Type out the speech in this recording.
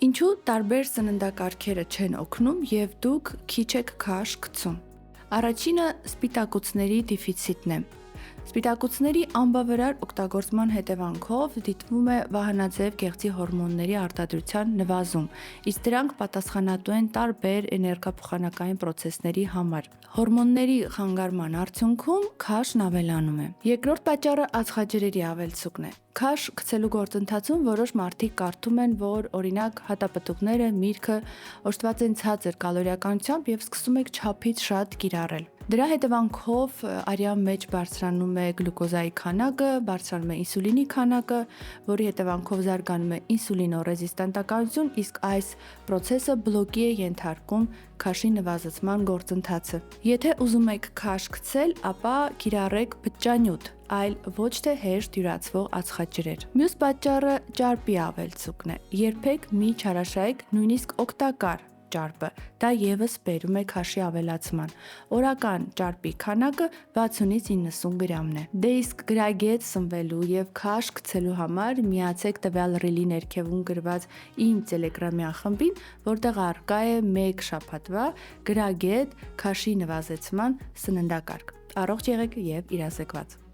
Ինչու տարբեր սննդակարգերը չեն օգնում և դուք քիչ եք քաշ գցում։ Առաջինը սպիտակուցների դեֆիցիտն է։ Սպիտակուցների անբավարար օգտագործման հետևանքով դիտվում է վահանաձև գեղձի հորմոնների արտադրության նվազում, իսկ դրանք պատասխանատու են տարբեր էներգափոխանակային պրոցեսների համար։ Հորմոնների խանգարման արդյունքում քաշն ավելանում է։ Երկրորդ պատճառը ածխաջրերի ավելցուկն է։ Քաշ գցելու գործընթացում որոշ մարդիկ կարդում են, որ օրինակ հատապտուղները, միրգը օժտված են ցածր կալորիականությամբ և սկսում եք չափից շատ կիրառել։ Դրա հետևանքով արյան մեջ բարձրանում է գլյուկոզայի քանակը, բարձրանում է ինսուլինի քանակը, որի հետևանքով զարգանում է ինսուլինոռեզիստենտականություն, իսկ այս պրոցեսը բլոկի է ենթարկում քաշի նվազեցման գործընթացը։ Եթե ուզում եք քաշ գցել, ապա կիրառեք բջջանյութ, այլ ոչ թե հեշտ յուրացվող ածխաջրեր։ Մյուս պատճառը ճարպի ավելցուկն է։ Երբեք մի չարաշահեք նույնիսկ օգտակար ճարպը, դա ևս բերում է քաշի ավելացման։ Օրական ճարպի քանակը 60-ից 90 գրամն է։ Դե իսկ գրագետ սնվելու և քաշ գցելու համար միացեք տվյալ ռիլի ներքևում գրված իմ տելեգրամյան խմբին, որտեղ առկա է 1 շաբաթվա գրագետ քաշի նվազեցման սննդակարգ։ Առողջ եղեք և իրազեկված։